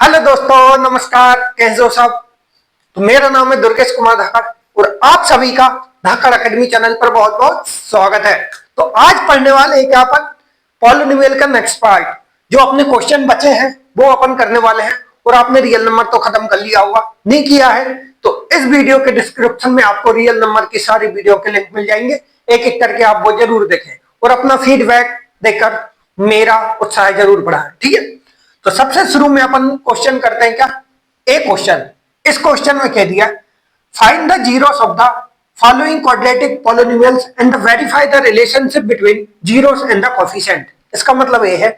Hello दोस्तों, नमस्कार। कैसे हो सब? तो मेरा नाम है दुर्गेश कुमार धाकड़ और आप सभी का धाकड़ एकेडमी चैनल पर बहुत बहुत स्वागत है। तो आज पढ़ने वाले हैं क्या अपन पॉलिनोमियल का नेक्स्ट पार्ट। जो अपने क्वेश्चन बचे हैं वो अपन करने वाले हैं। और आपने रियल नंबर तो खत्म कर लिया होगा, नहीं किया है तो इस वीडियो के डिस्क्रिप्शन में आपको रियल नंबर की सारी वीडियो के लिंक मिल जाएंगे। एक एक करके आप वो जरूर देखें और अपना फीडबैक देकर मेरा उत्साह जरूर बढ़ाएं, ठीक है। तो सबसे शुरू में अपन क्वेश्चन करते हैं क्या, एक क्वेश्चन। इस क्वेश्चन में कह दिया find the zeros of the following quadratic polynomials and verify the relationship between zeros and the coefficient. इसका मतलब ये है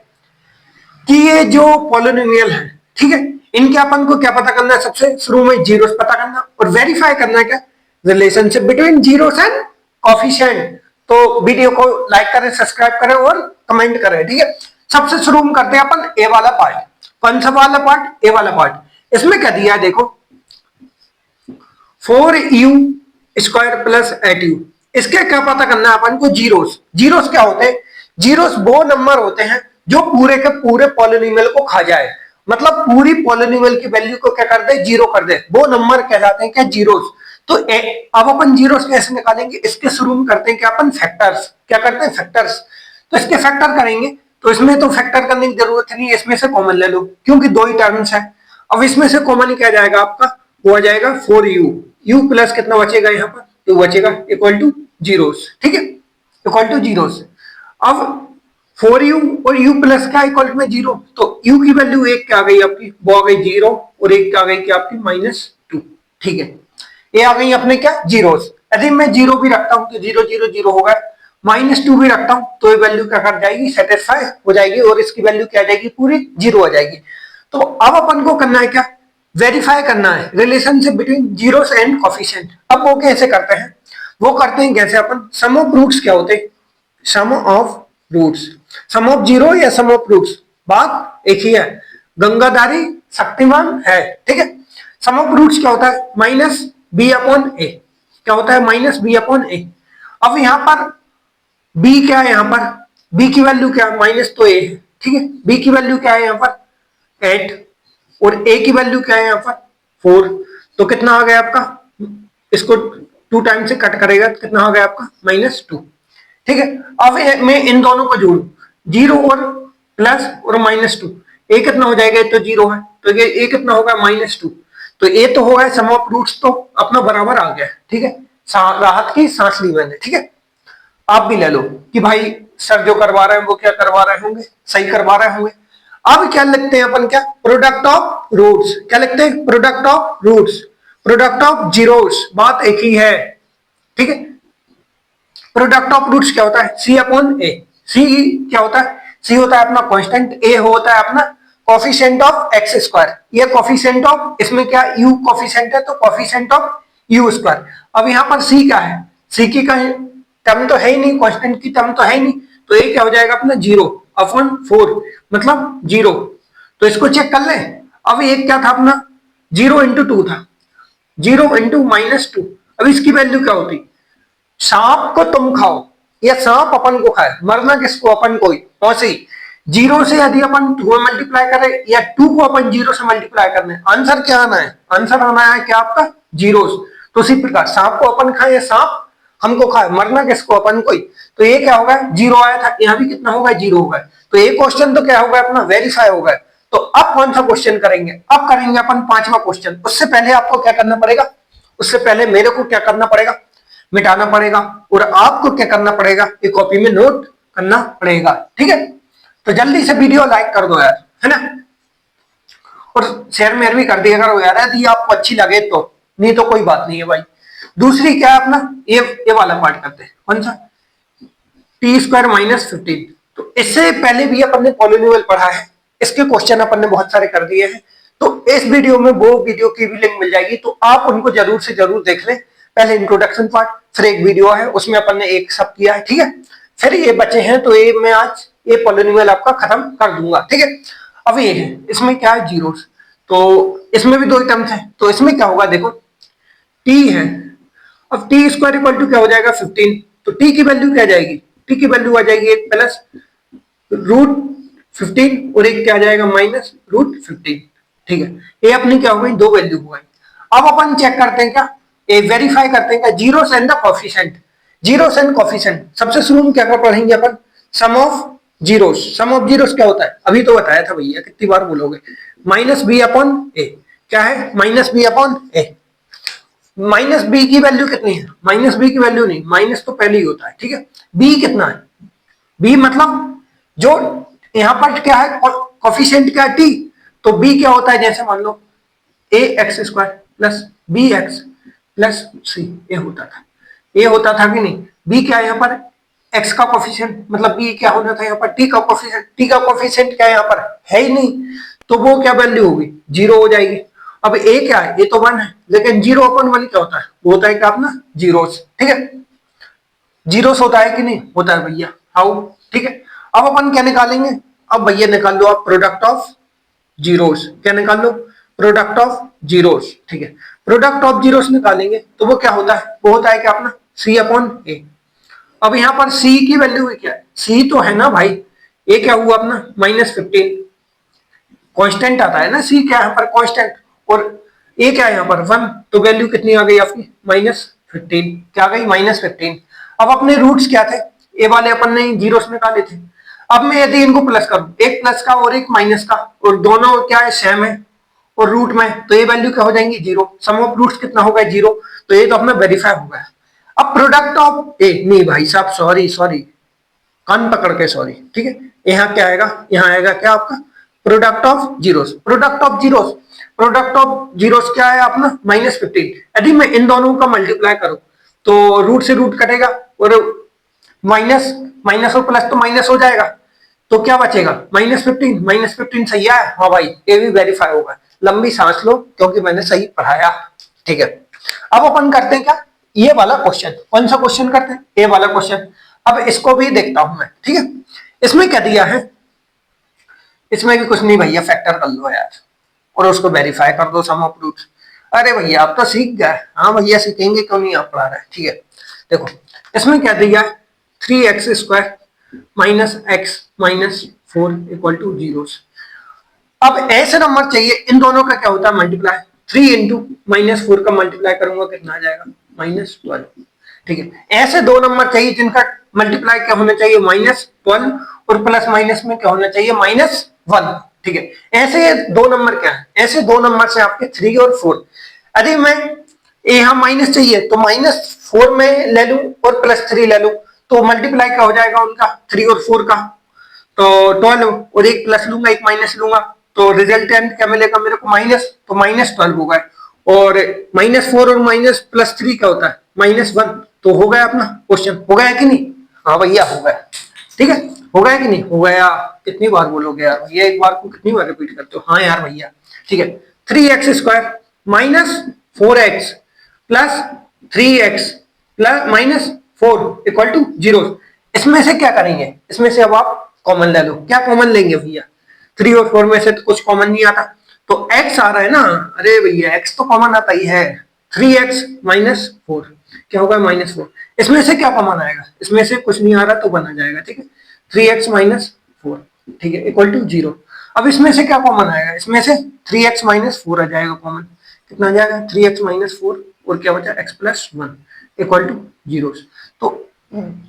कि ये जो पॉलिनोमियल है, ठीक है, इनके अपन को क्या पता करना है, सबसे शुरू में जीरोस पता करना और वेरीफाई करना है क्या, relationship between zeros and coefficient. तो वीडियो को लाइक करें, सब्सक्राइब करें और कमेंट करें, ठीक है। सबसे शुरू में करते हैं अपन ए वाला पार्ट। कौन सा वाला पार्ट? ए वाला पार्ट। इसमें क्या दिया है देखो, 4u स्क्वायर प्लस 8u। इसके क्या पता करना है अपन को, जीरोस। जीरोस क्या होते हैं? जीरोस वो नंबर होते हैं जो पूरे के पूरे पॉलिनोमियल को खा जाए, मतलब पूरी पॉलिनोमियल की वैल्यू को क्या कर दे, जीरो कर दे, वो नंबर कहलाते हैं क्या, जीरोस। तो अब अपन जीरोस कैसे निकालेंगे, इसके शुरू में करते हैं क्या अपन, फैक्टर्स। क्या करते हैं, फैक्टर्स। तो इसके फैक्टर करेंगे तो इसमें तो फैक्टर करने की जरूरत नहीं है, इसमें से कॉमन ले लो क्योंकि दो ही टर्म्स है। अब इसमें से कॉमन ही क्या जाएगा आपका, वो आ जाएगा 4u। u प्लस कितना बचेगा यहाँ पर, 2 बचेगा, इक्वल टू जीरोस, ठीक है, इक्वल टू जीरोस। अब 4u और u प्लस का इक्वल में जीरो, तो u की वैल्यू एक क्या आ गई आपकी, वो आ गई जीरो, और एक क्या आ गई क्या आपकी, -2, ठीक है। ये आ गई अपने क्या, जीरोस। यदि मैं जीरो भी रखता हूं तो जीरो जीरो जीरो होगा, -2 भी रखता हूं तो ये वैल्यू क्या कर जाएगी, सेटिस्फाई हो जाएगी और इसकी वैल्यू क्या आ जाएगी, पूरी जीरो आ जाएगी। तो अब अपन को करना है क्या, वेरीफाई करना है relationship between zeros and coefficient. अब वो कैसे करते हैं, वो करते हैं कैसे अपन, सम ऑफ रूट्स क्या होते हैं, sum of roots, sum of zero या सम ऑफ रूट्स, बात एक ही है, गंगाधारी शक्तिमान है, ठीक है। सम ऑफ रूट्स क्या होता है, -b/a। क्या होता है, -b/a। अब यहां पर b क्या है, यहां पर b की वैल्यू क्या है, माइनस तो a है, ठीक है। b की वैल्यू क्या है यहाँ पर 8 और a की वैल्यू क्या है यहाँ पर 4। तो कितना आ गया आपका, इसको 2 टाइम से कट करेगा तो कितना आ गया आपका, -2, ठीक है। अब मैं इन दोनों को जोड़ू, जीरो और प्लस और -2, a कितना हो जाएगा, तो जीरो है तो ये a कितना होगा, -2। तो a तो होगा सम ऑफ रूट्स, तो अपना बराबर आ गया, ठीक है। राहत की सांस ली मैंने, ठीक है। आप भी ले लो कि भाई सर जो करवा रहे हैं वो क्या करवा रहे होंगे, सही करवा रहे होंगे। अब क्या लिखते हैं अपन, क्या, प्रोडक्ट ऑफ रूट्स। क्या लिखते हैं, product of roots, product of zeros, बात एक ही है, ठीक है। प्रोडक्ट ऑफ रूट्स क्या होता है, c/a। c क्या होता है, c होता है अपना कांस्टेंट, a होता है अपना कोफिशिएंट ऑफ एक्स स्क्वायर। ये कोफिशिएंट ऑफ, इसमें क्या u कोफिशिएंट है तो कोफिशिएंट ऑफ u स्क्वायर। अब यहाँ पर c क्या है, c की का टर्म तो है ही नहीं, कांस्टेंट की टर्म तो है ही नहीं, तो ये क्या हो जाएगा अपना 0/4, मतलब 0। तो इसको चेक कर ले। अब एक क्या था अपना, 0 × 2 था, 0 × -2। अब इसकी वैल्यू क्या होती, सांप को तुम खाओ या सांप अपन को खाए, मरना किसको, अपन को ही। ऐसे ही जीरो से यदि अपन 2 मल्टीप्लाई करें या 2 को अपन 0 से मल्टीप्लाई करने, आंसर क्या आना है, आंसर आना है क्या आपका, जीरोस। तो उसी प्रकार सांप को अपन खाए या सांप हमको खाए, मरना किसको, अपन को ही। तो ये क्या होगा, 0 आया था, यहाँ भी कितना होगा, 0 होगा। तो ये क्वेश्चन तो क्या होगा अपना, वेरीफाई होगा। तो अब कौन सा क्वेश्चन करेंगे, अब करेंगे अपन 5वां क्वेश्चन। उससे पहले आपको क्या करना पड़ेगा, उससे पहले मेरे को क्या करना पड़ेगा, मिटाना पड़ेगा, और आपको क्या करना पड़ेगा, ये कॉपी में नोट करना पड़ेगा, ठीक है। तो जल्दी से वीडियो लाइक कर दो यार, है ना, और शेयर मेयर भी कर दिया करो यार, यदि आपको अच्छी लगे तो, नहीं तो कोई बात नहीं है भाई। दूसरी क्या है अपना, ये वाला पार्ट करते हैं, कौन सा, t² - 15। तो इससे पहले भी अपन ने पॉलिनोमियल पढ़ा है, इसके क्वेश्चन अपन ने बहुत सारे कर दिए हैं। तो इस वीडियो में वो वीडियो की भी लिंक मिल जाएगी, तो आप उनको जरूर से जरूर देख लें। पहले इंट्रोडक्शन पार्ट, फिर एक वीडियो है उसमें अपन ने एक सब किया है, ठीक है। फिर ये बचे हैं, तो ये मैं आज ये पॉलिनोमियल आपका खत्म कर दूंगा, ठीक है। अब ये है, इसमें क्या है, जीरोस। तो इसमें भी 2 टर्म्स हैं, तो इसमें क्या होगा देखो, t है, अब t² क्या हो जाएगा, 15। तो t की वैल्यू क्या जाएगी, t की वैल्यू आ जाएगी 1 + √15 और एक क्या आ जाएगा, -√15। ठीक है, ए अपनी क्या हो गई, 2 वैल्यू हो गई। अब अपन चेक करते हैं क्या, ए वेरीफाई करते हैं क्या, zeros and the coefficient. Zeros and coefficient सबसे शुरू में क्या क्या पढ़ेंगे अपन, sum of zeros. Sum of zeros क्या होता है, अभी तो बताया था भैया, कितनी बार बोलोगे, माइनस बी अपॉन ए। क्या है, माइनस बी अपॉन ए। माइनस बी की वैल्यू कितनी है, माइनस बी की वैल्यू नहीं, माइनस तो पहले ही होता है, ठीक है। बी कितना है, बी मतलब जो यहां पर क्या है, कोफिशिएंट क्या है, टी। तो बी क्या होता है, जैसे मान लो a x square plus b x plus c, a होता था, ए होता था कि नहीं। बी क्या है यहाँ पर, एक्स का कोफिशिएंट, मतलब बी क्या होना था यहाँ पर, टी का कोफिशिएंट। टी का कोफिशिएंट क्या है यहाँ पर, है ही नहीं, तो वो क्या वैल्यू होगी, जीरो हो जाएगी। अब ए क्या है, ए तो 1 है, लेकिन जीरो अपन 1 क्या होता है, वो होता है क्या अपना जीरोस, ठीक है। जीरोस होता है कि नहीं, होता है भैया, हाउ, ठीक है। अब अपन क्या निकालेंगे, अब भैया निकाल लो आप प्रोडक्ट ऑफ जीरोस, क्या निकाल लो, प्रोडक्ट ऑफ जीरोस, ठीक है। प्रोडक्ट ऑफ जीरोस निकालेंगे तो वो क्या होता है, वो होता है क्या अपना सी अपॉन ए। अब यहाँ पर सी की वैल्यू क्या है, सी तो है ना भाई, ए क्या हुआ अपना -15, कांस्टेंट आता है ना, सी क्या है यहाँ पर कांस्टेंट, और ए क्या है यहाँ पर 1, तो वैल्यू कितनी आ गई आपकी -15, क्या आ गई -15। अब अपने रूट्स क्या थे, ए वाले अपन ने जीरोस निकाले थे। अब मैं यदि इनको प्लस करूं, एक प्लस का और एक माइनस का, और दोनों क्या है सेम है और रूट में, तो ये वैल्यू क्या हो जाएंगी, जीरो। सम ऑफ रूट्स कितना होगा, जीरो, तो ये तो अपना वेरीफाई हो गया। अब प्रोडक्ट ऑफ ए, नहीं भाई साहब, सॉरी सॉरी, कान पकड़ के सॉरी, ठीक है। यहाँ क्या आएगा, यहाँ आएगा क्या आपका product of zeros. Product of zeros, product of zeros क्या है अपना -15। यदि मैं इन दोनों का मल्टीप्लाई करूं तो रूट से रूट कटेगा, और माइनस माइनस और प्लस तो माइनस हो जाएगा, तो क्या बचेगा -15। -15 सही है, हाँ भाई, ये भी वेरीफाई होगा। लंबी सांस लो क्योंकि मैंने सही पढ़ाया, ठीक है। अब अपन करते हैं क्या, ये वाला क्वेश्चन, कौन सा क्वेश्चन करते हैं, ये वाला क्वेश्चन। अब इसको भी देखता हूं मैं, ठीक है। इसमें क्या दिया है, इसमें भी कुछ नहीं भैया, फैक्टर कर लो यार और उसको वेरीफाई कर दो, सम ऑफ रूट्स। अरे भैया आप तो सीख गए, हाँ भैया सीखेंगे क्यों नहीं, आप पढ़ा रहे हैं, ठीक है। देखो इसमें क्या दिया है, 3x² minus x minus 4 equal to zero. अब ऐसे नंबर चाहिए, इन दोनों का क्या होता है मल्टीप्लाई, 3 इंटू -4 का मल्टीप्लाई करूंगा कितना आ जाएगा, -12, ठीक है। ऐसे दो नंबर चाहिए जिनका मल्टीप्लाई क्या होना चाहिए, -12, और प्लस माइनस में क्या होना चाहिए, -1, ठीक है। ऐसे दो नंबर क्या है, ऐसे दो नंबर से आपके 3 और 4। यदि मैं यहाँ माइनस चाहिए तो -4 में ले लूं और +3 ले लूं, तो मल्टीप्लाई क्या हो जाएगा उनका, 3 और 4 का, तो 12, और एक प्लस लूंगा एक माइनस लूंगा, तो रिजल्टेंट क्या मिलेगा मेरे को, माइनस, तो -12 होगा। और -4 और -+3 क्या होता है, -1, तो हो गया अपना क्वेश्चन, हो गया कि नहीं, हाँ भैया हो गया, ठीक है। हो गया कि नहीं, हो गया। कितनी बार बोलोगे यार भैया, एक बार को कितनी बार रिपीट करते हो, हाँ यार भैया, ठीक है। 3x² -4x plus 3x plus -4 equal to 0। इसमें से क्या करेंगे, इसमें से अब आप कॉमन ले लो, क्या कॉमन लेंगे भैया, 3 और 4 में से तो कुछ कॉमन नहीं आता, तो x आ रहा है ना, अरे भैया x तो कॉमन आता ही है, 3x -4 क्या होगा, -4। इसमें से क्या कॉमन आएगा, इसमें से कुछ नहीं आ रहा तो बना जाएगा, ठीक है, 3x -4, ठीक है, इक्वल टू 0। अब इसमें से क्या कॉमन आएगा, इसमें से 3x -4 आ जाएगा कॉमन, कितना आ जाएगा 3x -4, और क्या बचा x + 1 इक्वल टू 0। तो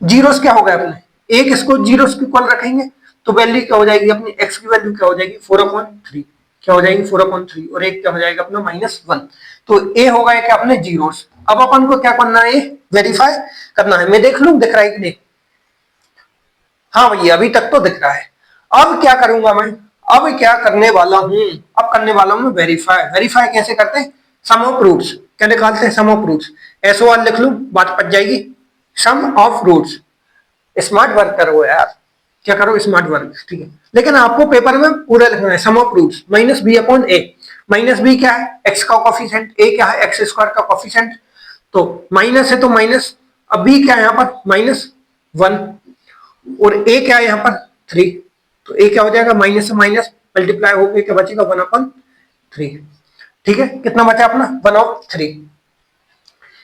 जीरोस क्या होगा अपने, एक इसको जीरोस के इक्वल रखेंगे तो वैल्यू क्या हो जाएगी अपनी, x की वैल्यू क्या हो जाएगी 4/3, क्या हो जाएगी 4/3, और एक क्या हो जाएगा अपना -1, तो a होगा क्या अपने जीरोस। अब अपन को क्या करना है, वेरीफाई करना है, मैं देख लूं दिख रहा है कि नहीं, हाँ भैया अभी तक तो दिख रहा है। अब क्या करूंगा मैं, अब क्या करने वाला हूं, अब करने वाला हूं वेरीफाई। वेरीफाई कैसे करते हैं, सम ऑफ रूट्स, क्या निकालते हैं सम ऑफ रूट्स, SOR लिख लूं बात पच जाएगी, सम ऑफ रूट्स। स्मार्ट वर्क करो यार, क्या करो स्मार्ट वर्क, ठीक है। लेकिन आपको पेपर में पूरा लिखना है, sum of roots -b/a। -b क्या है, x का कोफिशिएंट, a क्या है x² का कोफिशिएंट, तो माइनस है तो माइनस, अब b क्या है यहाँ पर -1, और a क्या है यहाँ पर 3, तो a क्या हो जाएगा, माइनस से माइनस मल्टीप्लाई होकर क्या बचेगा 1/3, ठीक है। कितना बचा अपना 1/3,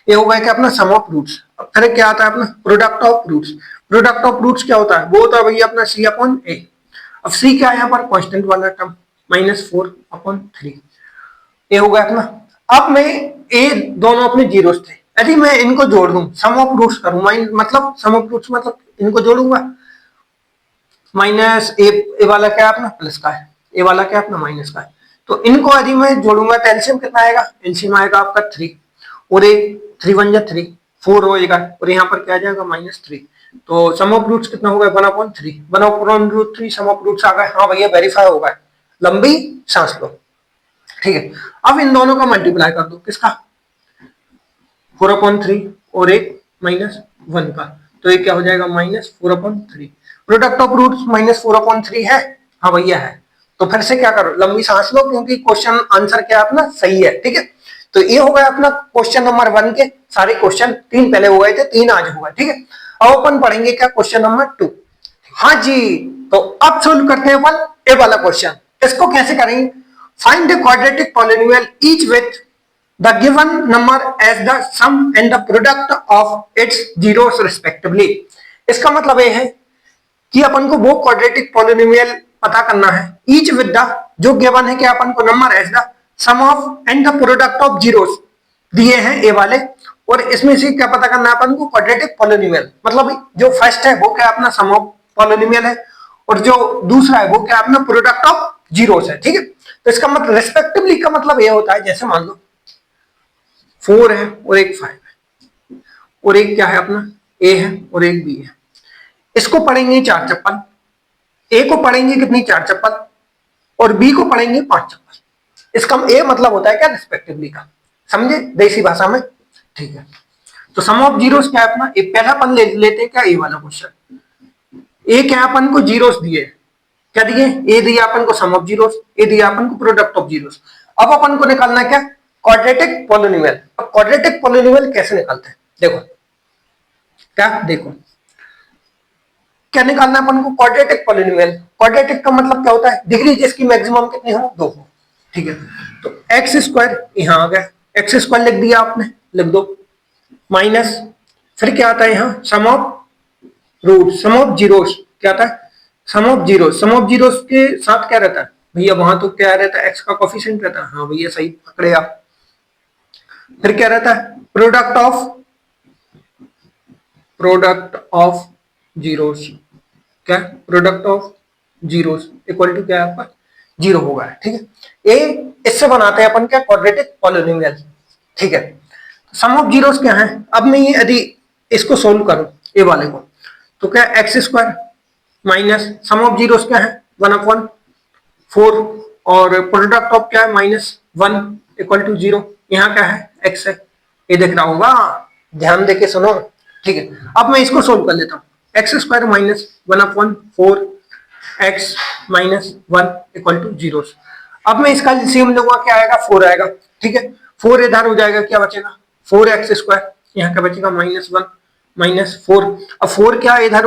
ये हो गया क्या अपना सम ऑफ रूट्स। अब फिर क्या आता है अपना product of roots. Product of roots क्या होता है, वो होता है भैया अपना c/a। अब c क्या है यहाँ पर कांस्टेंट वाला टर्म, -4/3 ये हो गया अपना। अब मैं ए दोनों अपने जीरोस थे, यदि मैं इनको जोड़ दूं, सम ऑफ रूट्स करूं, मतलब सम ऑफ रूट्स मतलब इनको जोड़ूंगा, माइनस ए वाला क्या अपना प्लस का है, ए वाला क्या अपना माइनस का है, तो इनको यदि मैं जोड़ूंगा तो एलसीएम कितना आएगा, एलसीएम आएगा आपका 3 और ए 3 1 जा 3 4 होएगा और यहाँ पर क्या आ जाएगा -3, तो सम ऑफ रूट्स कितना होगा 1/3 1/√3 सम ऑफ रूट्स आ गए। हाँ भैया वेरीफाई होगा, लंबी सांस लो, ठीक है। अब इन दोनों का मल्टीप्लाई कर दो, किसका 4/3 और एक -1 का, तो ये क्या हो जाएगा -4/3। प्रोडक्ट ऑफ रूट्स -4/3 है, हाँ भैया है, तो फिर से क्या करो लंबी सांस लो क्योंकि क्वेश्चन आंसर क्या अपना सही है, ठीक है। तो ये हो गया अपना क्वेश्चन नंबर 1 के सारे क्वेश्चन, 3 पहले हो गए थे, 3 आज हुआ, ठीक है। अब अपन पढ़ेंगे क्या क्वेश्चन नंबर 2। हाँ जी, तो अब सोल्व करते हैं अपन ए वाला क्वेश्चन। इसको कैसे करेंगे, find the quadratic polynomial each with the given number as the sum and the product of its zeros respectively। इसका मतलब ये है कि अपन को वो क्वाड्रेटिक पॉलिनोमियल पता करना है, ईच विद द जो गिवन है कि अपन को number as the sum of and the product of zeros दिए हैं ए वाले, और इसमें से क्या पता करना है अपन को क्वाड्रेटिक पॉलिनोमियल, मतलब जो फर्स्ट है वो क्या अपना सम ऑफ पॉलिनोमियल है और जो दूसरा है वो क्या अपना प्रोडक्ट ऑफ जीरोस है, ठीक है। तो इसका मतलब रेस्पेक्टिवली का मतलब ये होता है, जैसे मान लो 4 है और एक 5 है और एक क्या है अपना ए है और एक बी है, इसको पढ़ेंगे 4 चप्पल, ए को पढ़ेंगे कितनी 4 चप्पल और बी को पढ़ेंगे 5 चप्पल। इसका ए मतलब होता है क्या रिस्पेक्टिवली का, समझे देसी भाषा में, ठीक है। तो सम ऑफ जीरोस क्या है अपना, एक पहला अपन ले लेते हैं क्या ए वाला क्वेश्चन। ए क्या अपन को जीरोस दिए, क्या दिए, ए दिया अपन को सम ऑफ जीरोस, ए दिया अपन को प्रोडक्ट ऑफ जीरोस। अब अपन को निकालना क्या क्वाड्रेटिक पॉलिनोमियल। अब क्वाड्रेटिक पॉलिनोमियल कैसे निकालते हैं, देखो क्या, देखो क्या निकालना है अपन को क्वाड्रेटिक पॉलिनोमियल। क्वाड्रेटिक का मतलब क्या होता है, डिग्री जिसकी मैक्सिमम कितनी हो 2 हो, ठीक है। तो एक्स स्क्वायर यहाँ आ गया, एक्स स्क्वायर लिख दिया आपने, लिख दो माइनस, फिर क्या आता है यहाँ sum of root, sum of zeros क्या आता है, sum of zeros, sum of zeros के साथ क्या रहता है भैया, वहां तो क्या रहता है एक्स का कोफिशिएंट रहता है, हाँ भैया सही पकड़े आप। फिर क्या रहता है प्रोडक्ट ऑफ जीरोस, क्या product of zeros equal to क्या है आपका 0 होगा, ठीक है। ए इससे बनाते हैं अपन क्या क्वाड्रेटिक पॉलिनोमियल, ठीक है। सम ऑफ जीरोस क्या है, अब मैं ये यदि इसको सोल्व करूं ए वाले को, तो क्या x square minus sum of zeros क्या है 1/4 और प्रोडक्ट ऑफ क्या है -1 इक्वल टू 0, यहाँ क्या है एक्स है, ये देख रहा होगा, ध्यान देके सुनो, ठीक है। अब मैं इसको सोल्व कर लेता हूँ, x square minus 1/4 x -1 equal to 0। अब मैं इसका एलसीएम लूंगा, क्या आएगा 4 आएगा, ठीक है। 4 इधर हो जाएगा, क्या बचेगा 4x स्क्वायर, यहाँ क्या बचेगा -1 -4। अब 4 क्या इधर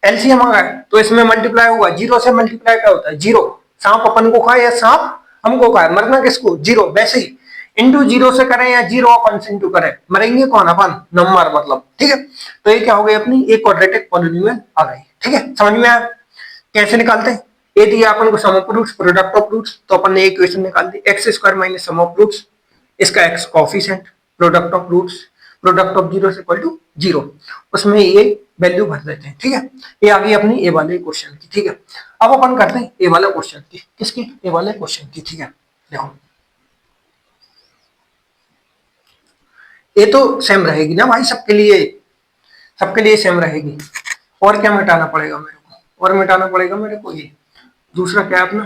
एलसीएम आ गया तो इसमें मल्टीप्लाई होगा, 0 से मल्टीप्लाई क्या होता है 0, सांप अपन को खाए या सांप हमको खाए, मरना किसको 0, वैसे ही इंटू 0 से करें या 0 अपन से इंटू करें, मरेंगे कौन अपन नंबर, मतलब ठीक है। तो ये क्या हो गई अपनी एक क्वाड्रेटिक पॉलिनोमियल आ गई, ठीक है। समझ में आया कैसे निकालते हैं, ये दिया अपन को sum of roots product of roots, तो अपन ने इक्वेशन निकाल दी x square minus sum of roots, इसका x coefficient, product of roots, product of zero equal to 0, उसमें ये वैल्यू भर देते हैं, ठीक है। ये आ गई अपनी ए वाले क्वेश्चन की, ठीक है। अब अपन करते हैं ए वाला क्वेश्चन की, किसकी, ए वाले क्वेश्चन की, ठीक है। देखो ये तो सेम रहेगी ना भाई सबके लिए सेम रहेगी। और क्या मिटाना पड़ेगा मेरे को, और मिटाना पड़ेगा मेरे को ये दूसरा क्या अपना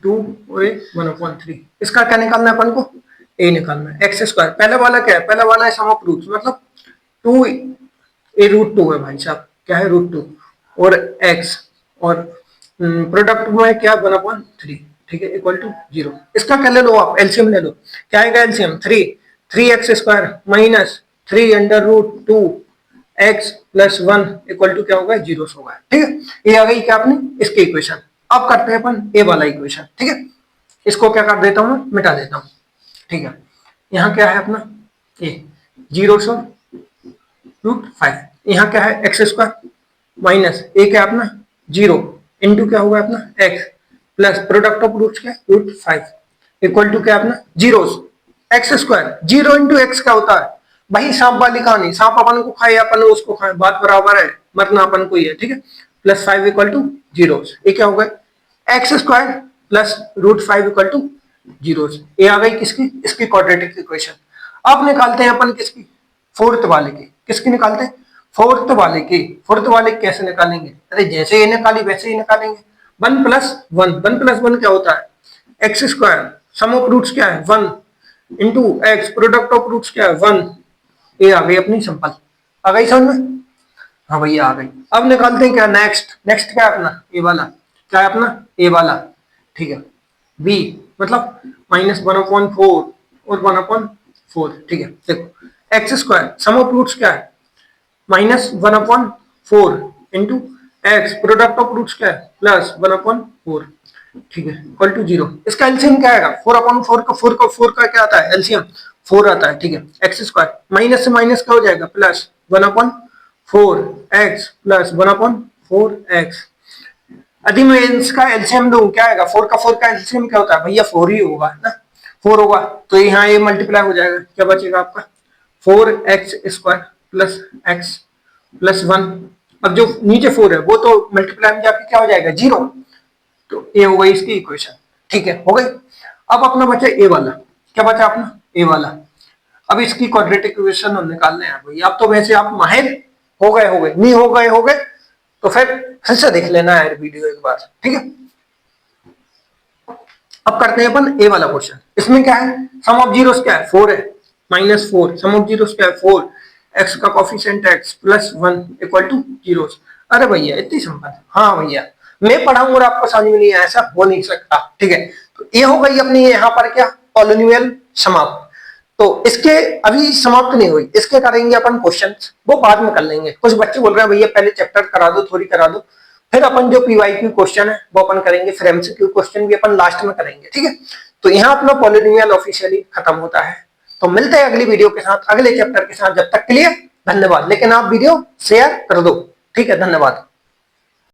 2 और 1/3, इसका क्या निकालना है अपन को, ए निकालना है, एक्स स्क्वायर पहले वाला क्या है, पहला वाला है सम ऑफ रूट्स, मतलब 2 ए √2 है भाई साहब, क्या है √2 और एक्स और प्रोडक्ट में क्या 1/3, ठीक है, इक्वल टू 0। इसका क्या ले लो आप एलसीएम ले लो, क्या आएगा LCM 3x square minus 3√2 x plus 1 equal to क्या होगा 0 होगा, ठीक है। ये आ गई क्या अपनी इसकी इक्वेशन। अब करते हैं अपन ए वाला इक्वेशन, ठीक है। इसको क्या कर देता हूँ मिटा देता हूँ, ठीक है। यहाँ क्या है अपना ए 0√5, यहाँ क्या है एक्स स्क्वायर माइनस ए क्या अपना 0 इंटू क्या होगा अपना x plus product of roots क्या रूट 5 इक्वल टू क्या अपना zeros x square 0 into x क्या होता है वही सांप वाली कहानी सांप अपन को खाए अपन उसको खाए बात बराबर है मरना अपन को ही है ठीक है प्लस 5 इक्वल टू जीरोस ये क्या हो गया x square plus root 5 equal to zeros ये आ गई किसकी इसकी क्वाड्रेटिक इक्वेशन। अब निकालते हैं अपन किसकी फोर्थ वाले की किसकी निकालते हैं फोर्थ वाले कैसे निकालेंगे अरे जैसे ये निकाली वैसे ही निकालेंगे 1 प्लस वन क्या होता है x square sum of roots क्या है 1 into x product of roots क्या है 1 ये आ गई अपनी सिंपल आ गई समझ में हाँ भैया आ गई। अब निकालते हैं क्या नेक्स्ट क्या है अपना ए वाला क्या है अपना ए वाला ठीक है बी मतलब -1/4 और 1/4 ठीक है देखो x square sum of roots क्या है -1/4 into x product of roots क्या है प्लस 1/4 ठीक है इक्वल टू 0 इसका एलसीएम क्या आएगा 4/4 का 4 का क्या आता है एलसीएम 4 आता है ठीक है एक्स स्क्वायर माइनस से माइनस क्या हो जाएगा प्लस 1/4 एक्स प्लस 1/4 एक्स यदि मैं इसका एलसीएम दूं क्या आएगा 4 का एलसीएम क्या होता है भैया 4 ही होगा ना 4 होगा तो यहाँ ये मल्टीप्लाई हो जाएगा क्या बचेगा आपका 4x square plus x plus 1 अब जो नीचे 4 है वो तो मल्टीप्लाई में जाके क्या हो जाएगा 0 तो ये हो गई इसकी इक्वेशन ठीक है हो गई। अब अपना बचा ए वाला क्या बचा अपना ए वाला अब इसकी क्वाड्रेटिक इक्वेशन हम निकालने हैं भैया अब तो वैसे आप माहिर हो गए नहीं हो गए तो फिर से देख लेना है वीडियो एक बार ठीक है। अब करते हैं अपन ए वाला क्वेश्चन इसमें क्या है सम ऑफ जीरोस क्या है 4 है -4 सम ऑफ जीरोस क्या है 4 एक्स का coefficient x plus 1 equal to zeros अरे भैया इतनी सिंपल हाँ भैया मैं पढ़ाऊंगा और आपको समझ में नहीं आया ऐसा हो नहीं सकता ठीक है। तो ये हो गई अपनी यहाँ पर क्या पॉलिनोमियल समाप्त तो इसके अभी समाप्त नहीं हुई इसके करेंगे अपन क्वेश्चंस वो बाद में कर लेंगे। कुछ बच्चे बोल रहे हैं भैया पहले चैप्टर करा दो थोड़ी करा दो फिर अपन जो पीवाईक्यू क्वेश्चन है वो अपन करेंगे फिर एमसीक्यू क्वेश्चन भी अपन लास्ट में करेंगे ठीक है। तो यहाँ अपना पॉलिनोमियल ऑफिशियली खत्म होता है तो मिलते हैं अगली वीडियो के साथ अगले चैप्टर के साथ जब तक के लिए धन्यवाद लेकिन आप वीडियो शेयर कर दो ठीक है धन्यवाद।